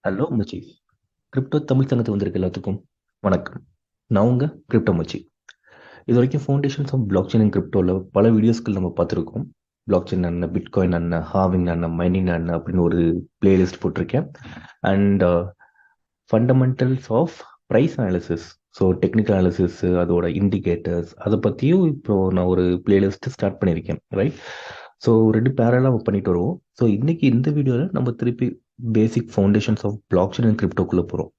Hello மச்சீஸ். Crypto Tamil சங்கத்துக்கு வந்திருக்க எல்லாத்துக்கும் வணக்கம். நான் உங்க கிரிப்டோமச்சி. இது வரைக்கும் foundations of blockchain and கிரிப்டோவில் பல வீடியோஸ்கள் நம்ம பார்த்துருக்கோம். பிளாக் செயின் என்ன, பிட்காயின் என்ன, ஹாவிங் என்ன, மைனிங் என்ன அப்படின்னு ஒரு பிளேலிஸ்ட் போட்டிருக்கேன். And fundamentals of price analysis, so technical analysis, அதோட இண்டிகேட்டர்ஸ், அதை பற்றியும் இப்போ நான் ஒரு பிளேலிஸ்ட் ஸ்டார்ட் பண்ணியிருக்கேன். ரைட். ஸோ ரெண்டு பேரலாக பண்ணிட்டு வருவோம். ஸோ இன்னைக்கு இந்த வீடியோவில் நம்ம திருப்பி basic foundations of blockchain and கிரிப்டோக்குள்ளே போகிறோம்.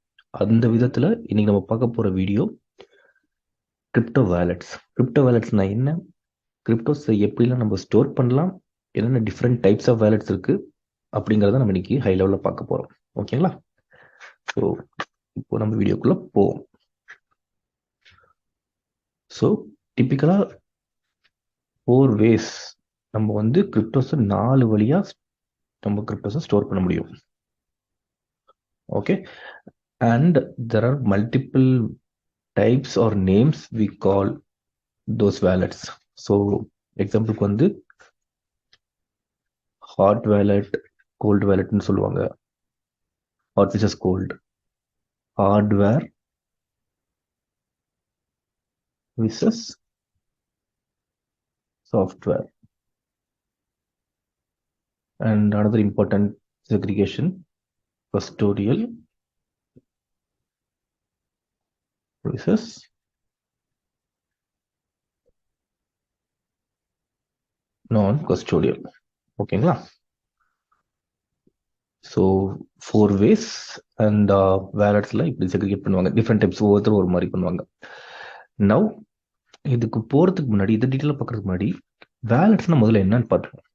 அந்த விதத்தில் இன்னைக்கு நம்ம பார்க்க போகிற வீடியோ கிரிப்டோ வேலட்ஸ். கிரிப்டோ வேலட்ஸ்னா என்ன, கிரிப்டோஸ் எப்படிலாம் நம்ம ஸ்டோர் பண்ணலாம், என்னென்ன டிஃப்ரெண்ட் டைப்ஸ் ஆஃப் வேலட்ஸ் இருக்குது அப்படிங்கிறத நம்ம இன்னைக்கு ஹை லெவலில் பார்க்க போகிறோம். ஓகேங்களா? ஸோ இப்போ நம்ம வீடியோக்குள்ளே போவோம். ஸோ டிப்பிக்கலாக 4 வேஸ் நம்ம வந்து கிரிப்டோஸை 4 வழியாக நம்ம கிரிப்டோஸை ஸ்டோர் பண்ண முடியும். Okay. And there are multiple types or names we call those wallets. So எக்ஸாம்பிளுக்கு வந்து ஹாட் வேலட், கோல்டு வேலட்னு சொல்லுவாங்க. Hot which is cold, hardware versus software. And another important segregation, custodial versus non-custodial. ஓகேங்களா? So 4 ways and வேலட்ஸில் இப்படி segregate பண்ணுவாங்க. Different types, ஒவ்வொருத்தரும் ஒரு மாதிரி பண்ணுவாங்க. நவ் இதுக்கு போகிறதுக்கு முன்னாடி, இதை டீட்டெயிலாக பார்க்கறதுக்கு முன்னாடி வேலட்ஸ்னா முதல்ல என்னன்னு பார்த்துக்கணும்.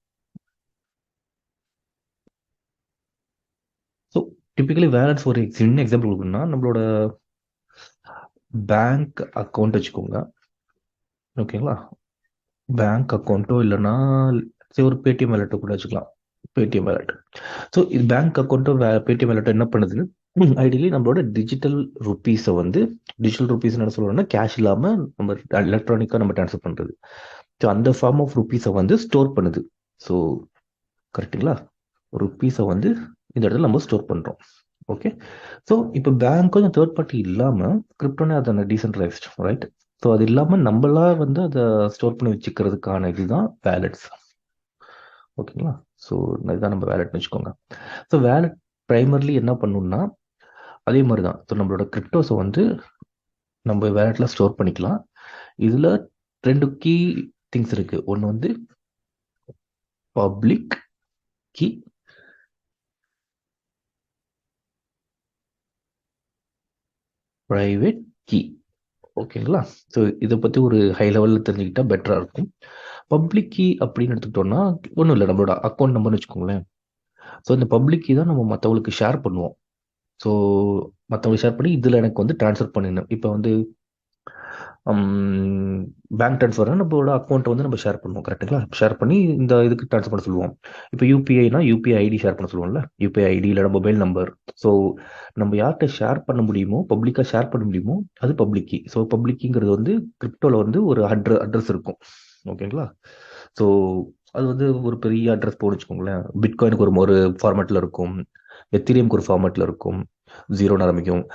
ஸோ டிப்பிக்கலி வேலட்ஸ் ஒரு சின்ன எக்ஸாம்பிள் கொடுக்கணும்னா, நம்மளோட பேங்க் அக்கௌண்ட் வச்சுக்கோங்க. ஓகேங்களா? பேங்க் அக்கௌண்ட்டோ இல்லைன்னா சரி ஒரு பேடிஎம் வேலெட்டோ கூட வச்சுக்கலாம். Paytm wallet. ஸோ இது பேங்க் அக்கௌண்ட்டோ பேடிஎம் வேலெட்டோ என்ன பண்ணுது, ஐடியலி நம்மளோட டிஜிட்டல் ருப்பீஸை வந்து, டிஜிட்டல் ருப்பீஸ் என்ன சொல்கிறோம்னா கேஷ் இல்லாமல் நம்ம எலக்ட்ரானிக்காக நம்ம ட்ரான்ஸ்ஃபர் பண்ணுறது. ஸோ அந்த ஃபார்ம் ஆஃப் ருப்பீஸை வந்து ஸ்டோர் பண்ணுது. ஸோ கரெக்டுங்களா? ருப்பீஸை வந்து இந்த இடத்துல நம்ம ஸ்டோர் பண்ணுறோம். ஓகே. ஸோ இப்போ பேங்க் கொஞ்சம் தேர்ட் பார்ட்டி இல்லாமல் கிரிப்டோனே அதை டீசென்ட்ரலைஸ்ட், ரைட்? ஸோ அது இல்லாமல் நம்மளா வந்து அதை ஸ்டோர் பண்ணி வச்சுக்கிறதுக்கான இதுதான் வேலட்ஸ். ஓகேங்களா? ஸோ இதுதான் நம்ம வேலட்னு வச்சுக்கோங்க. ஸோ வேலட் ப்ரைமர்லி என்ன பண்ணணும்னா அதே மாதிரி தான். ஸோ நம்மளோட கிரிப்டோஸை வந்து நம்ம வேலட்டில் ஸ்டோர் பண்ணிக்கலாம். இதில் 2 கீ திங்ஸ் இருக்குது. ஒன்று வந்து பப்ளிக் கீ, ப்ரைவேட் கீ. ஓகேங்களா? ஸோ இதை பற்றி ஒரு ஹை லெவலில் தெரிஞ்சுக்கிட்டா பெட்டராக இருக்கும். பப்ளிக் கீ அப்படின்னு எடுத்துக்கிட்டோம்னா ஒன்றும் இல்லை, நம்மளோட அக்கௌண்ட் நம்பர்னு வச்சுக்கோங்களேன். ஸோ இந்த பப்ளிக் கீ தான் நம்ம மற்றவங்களுக்கு ஷேர் பண்ணுவோம். ஸோ மற்றவங்களுக்கு ஷேர் பண்ணி இதில் எனக்கு வந்து ட்ரான்ஸ்ஃபர் பண்ணிடணும். இப்போ வந்து பேங்க் ட்ரான்ஸ்ஃபர் நம்மளோட அக்கௌண்ட்டை வந்து நம்ம ஷேர் பண்ணுவோம். கரெக்டுங்களா? ஷேர் பண்ணி இந்த இதுக்கு ட்ரான்ஸ்ஃபர் பண்ண சொல்லுவோம். இப்போ யூபிஐனா யூபிஐ ஐடி ஷேர் பண்ண சொல்லுவோம்ல, யூபிஐ ஐடி இல்லைனா மொபைல் நம்பர். ஸோ நம்ம யார்கிட்ட ஷேர் பண்ண முடியுமோ, பப்ளிக்காக ஷேர் பண்ண முடியுமோ அது பப்ளிக் கீ. ஸோ பப்ளிக் கீங்கிறது வந்து கிரிப்டோவில் வந்து ஒரு அட்ரஸ் இருக்கும். ஓகேங்களா? ஸோ அது வந்து ஒரு பெரிய அட்ரஸ் போட்டு வச்சுக்கோங்களேன். பிட்காயினுக்கு ஒரு ஃபார்மேட்டில் இருக்கும், எத்திரியமுக்கு ஒரு ஃபார்மேட்டில் இருக்கும், 0ன்னு ஆரம்பிக்கும்,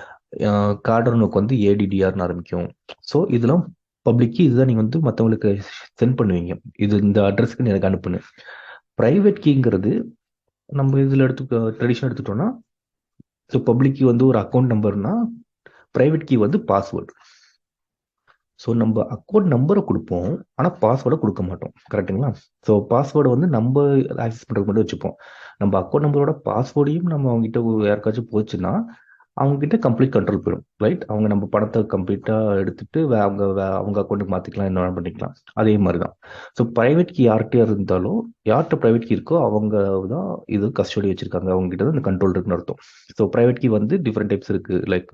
கார்டனுக்கு வந்து ஏடிடிஆர்னு ஆரம்பிக்கும். ஸோ இதெல்லாம் பப்ளிக் கீ. இதுதான் நீங்கள் வந்து மற்றவங்களுக்கு சென்ட் பண்ணுவீங்க, இது இந்த அட்ரஸ்க்கு எனக்கு அனுப்புன்னு. ப்ரைவேட் கீங்கிறது நம்ம இதில் ட்ரெடிஷன் எடுத்துட்டோம்னா, ஸோ பப்ளிக் கீ வந்து ஒரு அக்கௌண்ட் நம்பர்னா, ப்ரைவேட் கீ வந்து பாஸ்வேர்டு. ஸோ நம்ம அக்கௌண்ட் நம்பரை கொடுப்போம், ஆனால் பாஸ்வேர்டை கொடுக்க மாட்டோம். கரெக்டுங்களா? ஸோ பாஸ்வேர்டை வந்து நம்ம ஆக்சஸ் பண்ணுறதுக்கு மட்டும் வச்சுப்போம். நம்ம அக்கௌண்ட் நம்பரோட பாஸ்வேர்டையும் நம்ம அவங்ககிட்ட யாருக்காச்சும் போச்சுன்னா அவங்ககிட்ட கம்ப்ளீட் கண்ட்ரோல் போயிடும், ரைட்? அவங்க நம்ம பணத்தை கம்ப்ளீட்டாக எடுத்துட்டு அவங்க அக்கௌண்ட்டுக்கு மாற்றிக்கலாம், என்ன வேணால் பண்ணிக்கலாம். அதே மாதிரி தான். ஸோ ப்ரைவேட் கீ யார்கிட்டயா இருந்தாலும், யார்கிட்ட ப்ரைவேட் கீ இருக்கோ அவங்க தான் இது கஸ்டடி வச்சிருக்காங்க, அவங்ககிட்ட தான் இந்த கண்ட்ரோல் இருக்குன்னு அர்த்தம். ஸோ ப்ரைவேட் கீ வந்து டிஃப்ரெண்ட் டைப்ஸ் இருக்குது. லைக்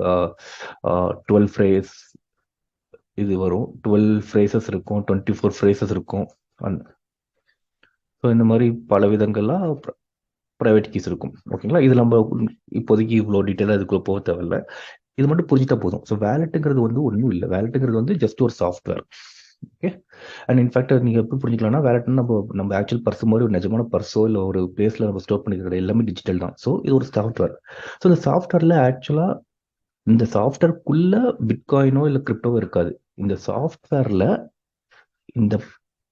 12 ஃப்ரேஸ் இது வரும், 12 ஃப்ரேசஸ் இருக்கும், 24 ஃப்ரேசஸ் இருக்கும். ஸோ இந்த மாதிரி பல விதங்கள்லாம் ப்ரைவேட் கீஸ் இருக்கும். ஓகேங்களா? இது நம்ம இப்போதைக்கு இவ்வளோ டீட்டெயிலாக இதுக்குள்ளே போக தேவையில்ல, இது மட்டும் புரிஞ்சுட்டா போதும். ஸோ வேலட்டுங்கிறது வந்து ஒன்றும் இல்லை. வேலட்டுங்கிறது வந்து ஜஸ்ட் ஒரு சாஃப்ட்வேர். ஓகே. அண்ட் இன்ஃபேக்ட் நீங்கள் எப்படி புரிஞ்சுக்கலாம்னா வேலட்னா நம்ம ஆக்சுவல் பர்ஸ் மாதிரி ஒரு நிஜமான பர்ஸோ இல்லை ஒரு பிளேஸில் நம்ம ஸ்டோர் பண்ணிக்கிறது எல்லாமே டிஜிட்டல் தான். ஸோ இது ஒரு சாஃப்ட்வேர். ஸோ இந்த சாஃப்ட்வேரில் ஆக்சுவலாக இந்த சாஃப்ட்வேர்க்குள்ள பிட்காயினோ இல்லை கிரிப்டோவோ இருக்காது. இந்த சாஃப்ட்வேரில் இந்த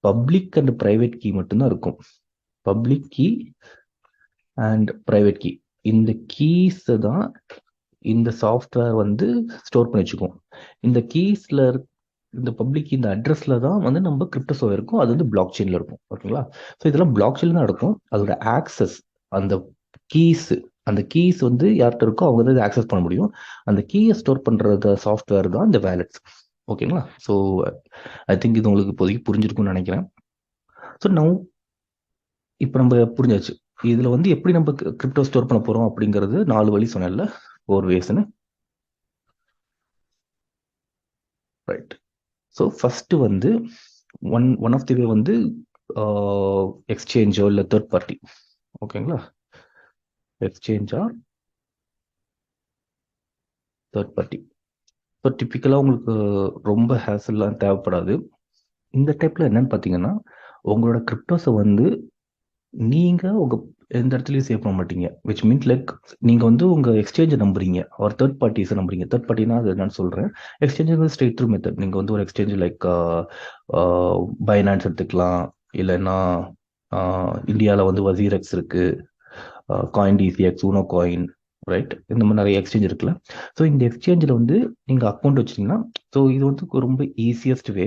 பப்ளிக் அண்ட் பிரைவேட் கீ மட்டும்தான் இருக்கும். Public key and private key, இந்த கீஸ் தான் இந்த சாஃப்ட்வேர் வந்து ஸ்டோர் பண்ணி வச்சுக்கும். இந்த கீஸ்ல இந்த பப்ளிக் இந்த அட்ரஸ்ல தான் வந்து நம்ம கிரிப்டோஸோ இருக்கும். அது வந்து பிளாக் செயின்ல இருக்கும். ஓகேங்களா? ஸோ இதெல்லாம் பிளாக் செயின்ல தான் இருக்கும். அதோட ஆக்சஸ், அந்த கீஸ், அந்த கீஸ் வந்து யார்கிட்ட இருக்கோ அவங்க தான் ஆக்சஸ் பண்ண முடியும். அந்த கீயை ஸ்டோர் பண்ற சாஃப்ட்வேர் தான் இந்த வேலட்ஸ். ஓகேங்களா? ஸோ ஐ திங்க் இது உங்களுக்கு இப்போதைக்கு புரிஞ்சிருக்கும்னு நினைக்கிறேன். ஸோ நவ் இப்போ நம்ம புரிஞ்சாச்சு. இதுல வந்து எப்படி நம்ம கிரிப்டோ ஸ்டோர் பண்ண போறோம் அப்படிங்கிறது 4 வழி சொன்னேன்ல, 4 வேஸ்ன்னு. ரைட். ஸோ ஃபர்ஸ்ட் வந்து ஒன் ஆஃப் தி வே வந்து எக்ஸ்சேஞ்சோ இல்லை தேர்ட் பார்ட்டி. ஓகேங்களா? எக்ஸ்சேஞ்சா தேர்ட் பார்ட்டி. ஸோ டிப்பிக்கலாக உங்களுக்கு ரொம்ப ஹேசல்லாம் தேவைப்படாது. இந்த டைப்ல என்னன்னு பார்த்தீங்கன்னா, உங்களோட கிரிப்டோஸை வந்து நீங்க உங்க எந்த இடத்துலையும் சேவ் பண்ண மாட்டீங்க. விச் மீன்ஸ் லைக் நீங்க வந்து உங்க எக்ஸ்சேஞ்சை நம்புறீங்க, ஒரு தேர்ட் பார்ட்டிஸை நம்புறீங்க. தேர்ட் பார்ட்டினா அது என்னன்னு சொல்றேன். எக்ஸ்சேஞ்ச் வந்து ஸ்ட்ரெயிட் த்ரூ மெத்தட். நீங்க வந்து ஒரு எக்ஸ்சேஞ்ச் லைக் பைனான்ஸ் எடுத்துக்கலாம், இல்லைன்னா இந்தியாவில் வந்து வசீரெக்ஸ் இருக்கு, காயின் டிசிஎக்ஸ், ஊனோ காயின், ரைட்? இந்த மாதிரி நிறைய எக்ஸ்சேஞ்ச் இருக்குல்ல. ஸோ இந்த எக்ஸ்சேஞ்சில் வந்து நீங்கள் அக்கௌண்ட் வச்சிங்கன்னா, ஸோ இது வந்து ரொம்ப ஈஸியஸ்ட் வே.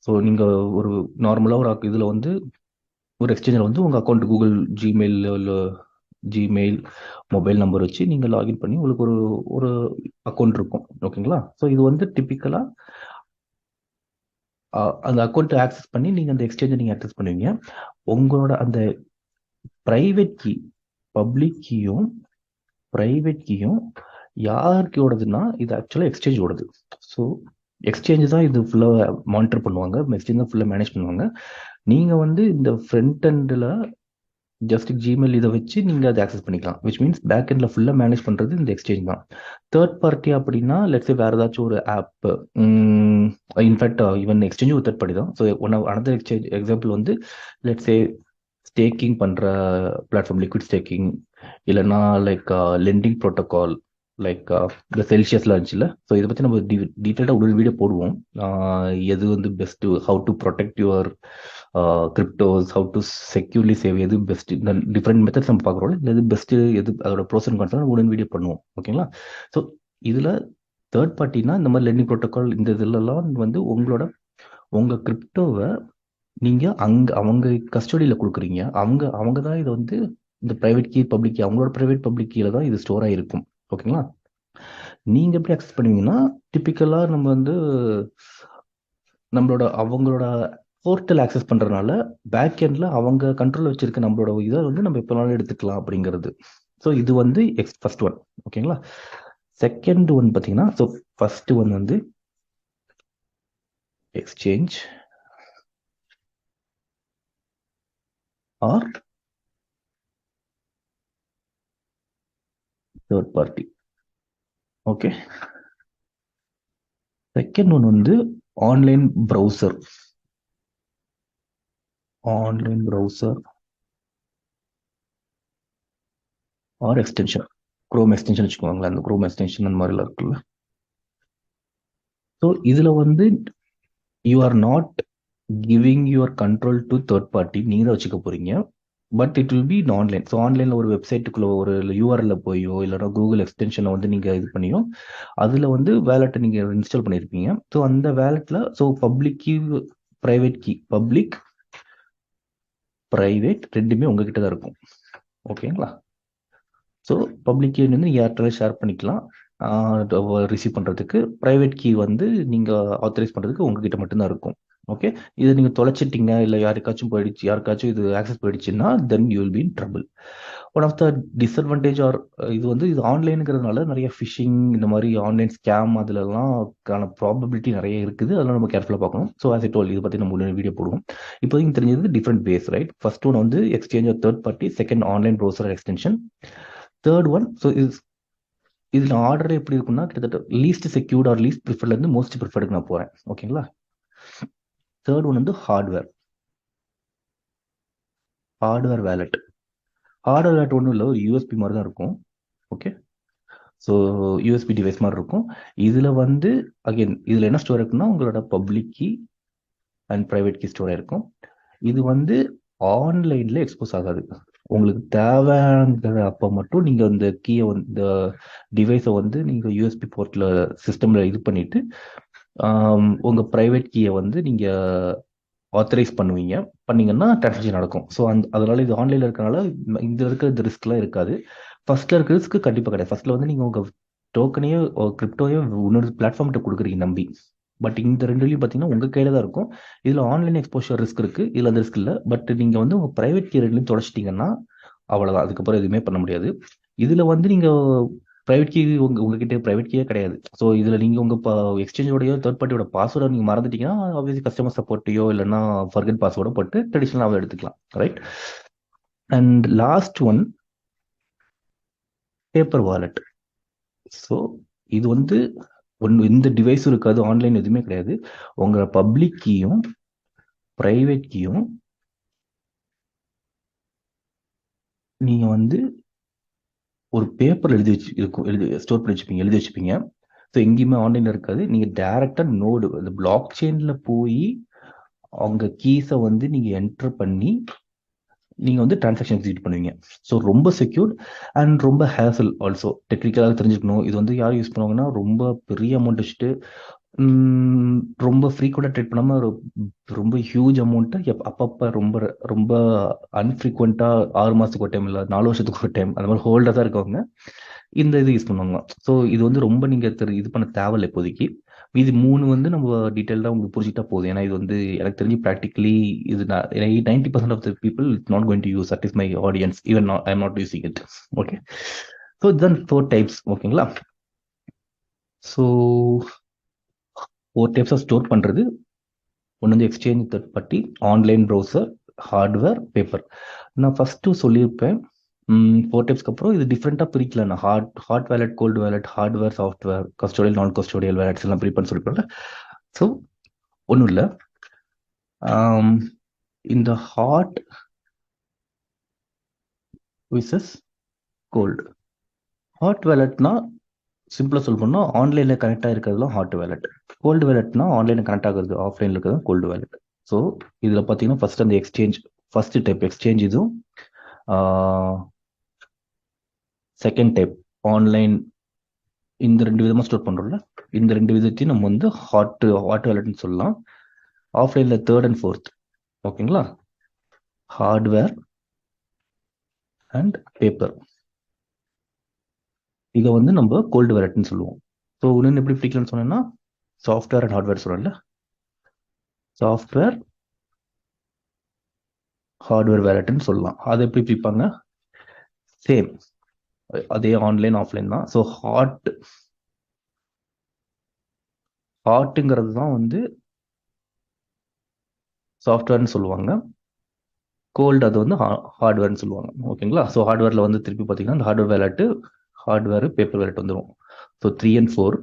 ஸோ நீங்கள் ஒரு நார்மலாக ஒரு இதில் வந்து ஒரு எக்ஸ்சேஞ்சில் வந்து உங்கள் account Google Gmail mobile number வச்சு நீங்கள் லாகின் பண்ணி உங்களுக்கு ஒரு ஒரு அக்கௌண்ட் இருக்கும். ஓகேங்களா? ஸோ இது வந்து டிப்பிக்கலாக அந்த அக்கௌண்ட்டை ஆக்சஸ் பண்ணி நீங்கள் அந்த எக்ஸ்சேஞ்சை நீங்கள் ஆக்சஸ் பண்ணுவீங்க. உங்களோட அந்த ப்ரைவேட் கீ, பப்ளிக் கீயும் ப்ரைவேட் கீயும் யாருக்கோடதுன்னா இது ஆக்சுவலாக எக்ஸ்சேஞ்ச் ஓடுது. ஸோ எக்ஸ்சேஞ்ச் தான் இது ஃபுல்லாக மானிட்டர் பண்ணுவாங்க, எக்ஸ்சேஞ்ச் தான் ஃபுல்லாக மேனேஜ் பண்ணுவாங்க. நீங்கள் வந்து இந்த ஃப்ரண்ட் எண்டில் ஜஸ்ட் ஜிமெயில் இதை வச்சு நீங்கள் அதை ஆக்சஸ் பண்ணிக்கலாம். விச் மீன்ஸ் பேக் எண்டில் ஃபுல்லாக மேனேஜ் பண்ணுறது இந்த எக்ஸ்சேஞ்ச் தான். தேர்ட் பார்ட்டி அப்படின்னா லெட்ஸே வேறு ஏதாச்சும் ஒரு ஆப், இன்ஃபேக்ட் ஈவன் எக்ஸ்சேஞ்சும் ஒரு தேர்ட் பார்ட்டி தான். ஸோ அனதர் எக்ஸ்சேஞ்ச் எக்ஸாம்பிள் வந்து லெட்ஸே ஸ்டேக்கிங் பண்ணுற பிளாட்ஃபார்ம் லிக்விட் ஸ்டேக்கிங், இல்லைன்னா லைக் லெண்டிங் ப்ரோட்டோகால் லைக் இந்த செல்சியஸ்லாம் இருந்துச்சுல்ல. ஸோ இதை பற்றி நம்ம டீட்டெயில்டாக ஒரு வீடியோ போடுவோம். எது வந்து best, how to protect your cryptos, how to securely save, எது பெஸ்ட், இந்த டிஃப்ரெண்ட் மெத்தட்ஸ் நம்ம பார்க்குறோம். எது பெஸ்ட்டு, எது அதோட ப்ரோஸ் அண்ட் கான்ஸ் உடனே வீடியோ பண்ணுவோம். ஓகேங்களா? ஸோ இதில் தேர்ட் பார்ட்டினா இந்த மாதிரி லெண்டிங் ப்ரோட்டோகால் இந்த இதுலலாம் வந்து உங்கள் கிரிப்டோவை நீங்கள் அவங்க கஸ்டடியில் கொடுக்குறீங்க. அவங்க தான் இதை வந்து இந்த ப்ரைவேட் கீ பப்ளிக் கீ, அவங்களோட ப்ரைவேட் பப்ளிக் கீழே தான் இது ஸ்டோர் ஆகிருக்கும். ஓகேங்களா? நீங்கள் எப்படி அக்சஸ் பண்ணுவீங்கன்னா, டிப்பிக்கலாக நம்ம வந்து அவங்களோட போர்ட்டல் ஆக்சஸ் பண்ணுறதுனால பேக் எண்டில் அவங்க கண்ட்ரோலில் வச்சிருக்க நம்மளோட இதை வந்து நம்ம எப்போனாலும் எடுத்துக்கலாம் அப்படிங்கிறது. ஸோ இது வந்து ஃபர்ஸ்ட் ஒன். ஓகேங்களா? செகண்ட் ஒன் பார்த்தீங்கன்னா, ஸோ ஃபர்ஸ்ட் ஒன் வந்து exchange or third party. Okay. Second one வந்து online browser. Online browser or extension. Chrome extension வச்சுக்கோங்களேன். அந்த குரோம் எக்ஸ்டென்ஷன் அந்த மாதிரிலாம் இருக்குல்ல. ஸோ இதில் வந்து you are not giving your control to third party. நீங்கள் தான் வச்சுக்க போறீங்க. But it will be online. So ஆன்லைனில் ஒரு வெப்சைட்டுக்குள்ள ஒரு யூஆர்எல்ல போயோ இல்லைனா கூகுள் எக்ஸ்டென்ஷனை வந்து நீங்கள் இது பண்ணியோ அதில் வந்து வேலெட்டை நீங்கள் இன்ஸ்டால் பண்ணியிருப்பீங்க. ஸோ அந்த வேலெட்டில் so public key, private key, public private ரெண்டுமே உங்ககிட்ட தான் இருக்கும். ஓகேங்களா? ஸோ பப்ளிக் கீ வந்து நீங்கள் யார்கிட்ட ஷேர் பண்ணிக்கலாம் ரிசீவ் பண்ணுறதுக்கு. ப்ரைவேட் கீ வந்து நீங்கள் ஆத்தரைஸ் பண்ணுறதுக்கு உங்ககிட்ட மட்டும்தான் இருக்கும். ஓகே. இதை நீங்கள் தொலைச்சிட்டிங்க இல்லை யாருக்காச்சும் போயிடுச்சு, யாருக்காச்சும் இது ஆக்சஸ் போயிடுச்சுன்னா then you will be in trouble. One of the disadvantage are இது ஆன்லைனுங்கிறதுனால நிறைய ஃபிஷிங், இந்த மாதிரி ஆன்லைன் ஸ்கேம் அதுலலாம் ப்ராபபிலிட்டி நிறைய இருக்குது. அதெல்லாம் நம்ம கேர்ஃபுல்லாக பார்க்கணும். ஸோ ஆஸ் இட் ஆல் இதை பற்றி நம்ம வீடியோ போடுவோம். இப்போதைக்கு தெரிஞ்சது different phase, right? First one வந்து exchange or third party, second online browser extension, third one so is இதில் ஆர்டர் எப்படி இருக்குன்னா கிட்டத்தட்ட லீஸ்ட் செக்யூர்ட் ஆர் லீஸ்ட் ப்ரிஃபர்ட்லேருந்து மோஸ்ட் ப்ரிஃபர்டுக்கு நான் போகிறேன். ஓகேங்களா. தேர்ட் ஒன் வந்து ஹார்ட்வேர் வேலெட். ஹார்ட்வேர் வேலெட் ஒன்றும் இல்லை, ஒரு யூஎஸ்பி மாதிரி தான் இருக்கும். ஓகே. ஸோ யூஎஸ்பி டிவைஸ் மாதிரி இருக்கும். இதில் வந்து அகைன் இதில் என்ன ஸ்டோர் இருக்குன்னா உங்களோட public key and private key store இருக்கும். இது வந்து ஆன்லைனில் எக்ஸ்போஸ் ஆகாது. உங்களுக்கு தேவைங்கிற அப்போ மட்டும் நீங்கள் இந்த கீயை வந்து இந்த டிவைஸை வந்து நீங்கள் யூஎஸ்பி போர்ட்டில் சிஸ்டமில் இது பண்ணிவிட்டு உங்கள் ப்ரைவேட் கீயை வந்து நீங்கள் ஆத்தரைஸ் பண்ணுவீங்க. பண்ணீங்கன்னா டிரான்சாக்ஷன் நடக்கும். ஸோ அதனால இது ஆன்லைனில் இருக்கனால இந்த இருக்கிற இந்த ரிஸ்க்லாம் இருக்காது. ஃபர்ஸ்ட்ல இருக்க ரிஸ்க் கண்டிப்பாக கிடையாது. ஃபர்ஸ்ட்ல வந்து நீங்கள் உங்கள் டோக்கனையோ கிரிப்டோயோ இன்னொரு பிளாட்ஃபார்ம்கிட்ட கொடுக்குறீங்க நம்பி. பட் இந்த ரெண்டுலையும் பார்த்தீங்கன்னா உங்கள் கையில் தான் இருக்கும். இதில் ஆன்லைன் எக்ஸ்போஷர் ரிஸ்க் இருக்குது, இதில் அந்த ரிஸ்க் இல்லை. பட் நீங்கள் வந்து உங்கள் ப்ரைவேட் கீ ரெண்டுலையும் தொடச்சிட்டிங்கன்னா அவ்வளோதான், அதுக்கப்புறம் எதுவுமே பண்ண முடியாது. இதில் வந்து நீங்கள் ப்ரைவேட் கீ உங்ககிட்ட ப்ரைவேட் கீயே கிடையாது. ஸோ இதில் நீங்கள் உங்கள் எக்ஸ்சேஞ்சோடையோ தேர்ட் பார்ட்டியோட பாஸ்வேர்டை நீங்கள் மறந்துட்டீங்கன்னா ஆப்வியஸ்லி கஸ்டமர் சப்போர்ட்டையோ இல்லைன்னா ஃபர்கெட் பாஸ்வேர்டோ போட்டு ட்ரெடிஷ்னலாக எடுத்துக்கலாம். Right. And last one paper wallet. So இது வந்து இந்த டிவைஸும் இருக்காது, ஆன்லைன் எதுவுமே கிடையாது. உங்கள் பப்ளிக் கீயும் ப்ரைவேட் கீயும் நீங்கள் வந்து ஒரு பேப்பர் ஸ்டோர் பண்ணி வச்சுப்பீங்க, எழுதி வச்சுப்பீங்க. ஸோ எங்கேயுமே ஆன்லைனில் இருக்காது. நீங்கள் டேரெக்டாக நோடு அந்த பிளாக் செயினில் போய் அவங்க கீஸை வந்து நீங்கள் என்டர் பண்ணி நீங்கள் வந்து டிரான்சாக்ஷன் எக்ஸிக்யூட் பண்ணுவீங்க. ஸோ ரொம்ப செக்யூர்ட் அண்ட் ரொம்ப ஹேசல் ஆல்சோ. டெக்னிக்கலாக தெரிஞ்சுக்கணும். இது வந்து யார் யூஸ் பண்ணுவாங்கன்னா ரொம்ப பெரிய அமௌண்ட் வச்சுட்டு ரொம்ப ஃப்ரீக்வெண்ட்டாக ட்ரேட் பண்ணாமல் ரொம்ப ஹியூஜ் அமௌண்ட்டை அப்பப்போ ரொம்ப ரொம்ப அன்ஃப்ரீக்வெண்ட்டாக 6 மாதத்துக்கு ஒரு டைம் இல்லை 4 வருஷத்துக்கு ஒரு டைம் அந்த மாதிரி ஹோல்டாக தான் இருக்கவங்க இந்த இது யூஸ் பண்ணுவாங்க. ஸோ இது வந்து ரொம்ப நீங்கள் இது பண்ண தேவையில்லை இப்போதைக்கு. இது 3 வந்து நம்ம டீட்டெயில்டாக உங்களுக்கு புரிஞ்சுட்டா போதும். ஏன்னா இது வந்து எனக்கு தெரிஞ்சு ப்ராக்டிகலி இது 90% of the people it's not going to use. That is my audience. Even I am not using it. Okay. So இதுதான் 4 டைப்ஸ். ஓகேங்களா. ஸோ 4 டைப்ஸ் ஆஃப் ஸ்டோர் பண்ணுறது. ஒன்று வந்து exchange third party, online browser, hardware, paper. நான் first சொல்லியிருப்பேன் 4 டைப்ஸ்க்கு அப்புறம் இது டிஃப்ரெண்ட்டாக பிரிக்கல. நான் hot wallet, cold wallet, hardware, software, custodial, non custodial wallets எல்லாம் பிரிப்பேன்னு சொல்லியிருப்பேன்ல. ஸோ ஒன்றும் இல்லை, இந்த ஹாட் விசஸ் கோல்டு. ஹாட் வேலட்னா சிம்பிளாக சொல்லணும்னா ஆன்லைனில் கனெக்ட் ஆகிருக்கிறதுலாம் ஹாட் வேலட். கோல்டு வேலட்னா ஆன்லைனில் கனெக்ட் ஆகுறது ஆஃப்லைனில் இருக்கிறது கோல்டு வேலட். ஸோ இதில் பார்த்தீங்கன்னா ஃபர்ஸ்ட் அந்த ஃபர்ஸ்ட் டைப் எக்ஸ்சேஞ்ச், இதுவும் செகண்ட் டைப் ஆன்லைன். இந்த 2 விதமாக ஸ்டோர் பண்ணுறோம்ல, இந்த 2 விதத்தையும் நம்ம வந்து ஹாட் வேலட்னு சொல்லலாம். ஆஃப்லைனில் தேர்ட் அண்ட் ஃபோர்த். ஓகேங்களா. Hardware and paper. இதை வந்து நம்ம கோல்டு வேலட்னு சொல்லுவோம். ஸோ இன்னும் எப்படி பிடிக்கலன்னு சொன்னேன்னா சாஃப்ட்வேர் அண்ட் ஹார்ட்வேர் சொல்லல, சாஃப்ட்வேர் ஹார்ட்வேர் வேலட்னு சொல்லலாம். அதை எப்படி பிரிப்பாங்க? சேம், அதே ஆன்லைன் ஆஃப்லைன் தான். ஸோ ஹாட்டுங்கிறது தான் வந்து சாஃப்ட்வேர்னு சொல்லுவாங்க, கோல்டு அது வந்து ஹார்ட்வேர்னு சொல்லுவாங்க. ஓகேங்களா. ஸோ ஹார்ட்வேரில் வந்து திருப்பி பார்த்தீங்கன்னா இந்த hardware wallet, hardware, paper wallet வந்துடும். So 3 and 4,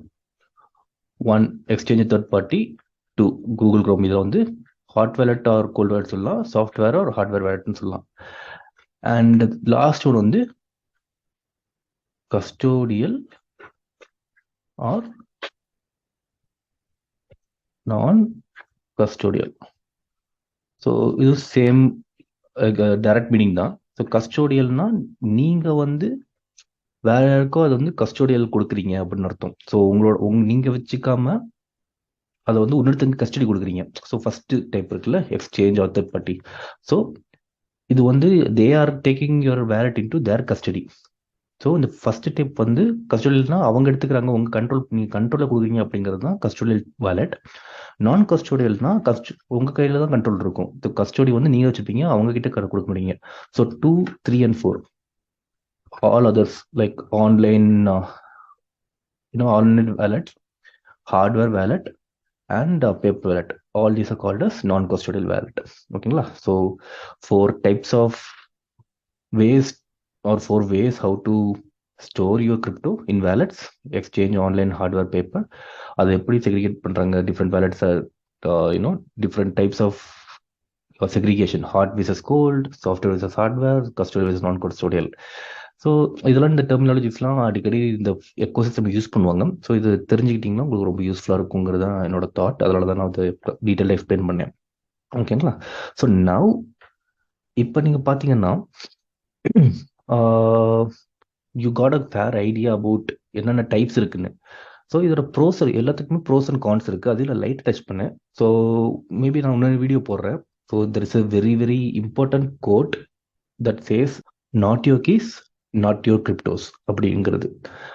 1 exchange third party, 2 Google Chrome. இதில் வந்து hot wallet or cold wallet சொல்லலாம், சாஃப்ட்வேர் ஆர் ஹார்ட்வேர் வேலட்னு சொல்லலாம். அண்ட் லாஸ்ட் ஒன் வந்து custodial or non custodial. So இது சேம் டைரக்ட் மீனிங் தான். So கஸ்டோடியல்னா நீங்கள் வந்து வேற யாருக்கோ அது வந்து கஸ்டோடியல் கொடுக்குறீங்க அப்படின்னு அர்த்தம். ஸோ நீங்கள் வச்சுக்காம அதை வந்து இன்னொருத்தங்க கஸ்டடி கொடுக்குறீங்க. ஸோ ஃபர்ஸ்ட் டைப் இருக்குல்ல exchange or third party. So இது வந்து they are taking your wallet into their custody. So இந்த ஃபர்ஸ்ட் டைப் வந்து கஸ்டோடியல்னா அவங்க எடுத்துக்கிறாங்க, உங்க நீங்கள் கண்ட்ரோலில் கொடுக்குறீங்க அப்படிங்கிறது தான் கஸ்டோடியல் வேலட். நான் கஸ்டோடியல்னா உங்க கையில தான் கண்ட்ரோல் இருக்கும். கஸ்டோடி வந்து நீங்க வச்சுப்பீங்க, அவங்க கிட்ட கொடுக்க முடியுங்க. So 2, 3 and 4 all others like online online wallet, hardware wallet and paper wallet, all these are called as non-custodial wallet. ஓகேங்களா. So 4 types of ways or 4 ways how to store your crypto in wallets, exchange online hardware paper. அதை எப்படி segregate பண்ணுறாங்க, different wallets, you know different types of segregation, hard versus cold, software versus hardware, custodial versus non custodial. So இதெல்லாம் இந்த டெர்மினாலஜிஸ்லாம் அடிக்கடி இந்த ecosystem use பண்ணுவாங்க. So இது தெரிஞ்சுக்கிட்டிங்கன்னா உங்களுக்கு ரொம்ப யூஸ்ஃபுல்லாக இருக்குங்கிறது தான் என்னோட தாட். அதனால தான் நான் அதை டீட்டெயிலாக எக்ஸ்பிளைன் பண்ணேன். ஓகேங்களா? ஸோ நவ் இப்போ நீங்கள் பார்த்தீங்கன்னா you got a fair idea about என்னென்ன டைப்ஸ் இருக்குன்னு. ஸோ இதோட ப்ரோஸ் எல்லாத்துக்குமே ப்ரோஸ் அண்ட் கான்ஸ் இருக்குது. அதில் லைட் டச் பண்ணேன். ஸோ மேபி நான் இன்னொரு வீடியோ போடுறேன். So there is a very very important quote that says not your keys not your cryptos அப்படிங்கிறது.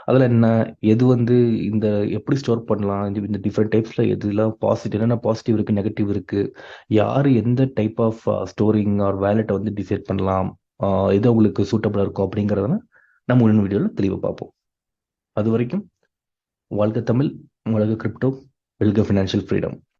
அதில் என்ன, எது வந்து இந்த எப்படி ஸ்டோர் பண்ணலாம், இந்த டிஃப்ரெண்ட் டைப்ஸில் எதுலாம் பாசிட்டிவ், என்னென்ன பாசிட்டிவ் இருக்குது, நெகட்டிவ் இருக்குது, யார் எந்த டைப் ஆஃப் ஸ்டோரிங் ஆர் வேலெட்டை வந்து டிசைட் பண்ணலாம், எது உங்களுக்கு சூட்டபிளாக இருக்கும் அப்படிங்கிறத நம்ம இன்னொரு வீடியோவில் தெளிவாக பார்ப்போம். அது வரைக்கும் வாழ்க தமிழ், வளர்க கிரிப்டோ, வெல்க ஃபினான்ஷியல் ஃப்ரீடம்.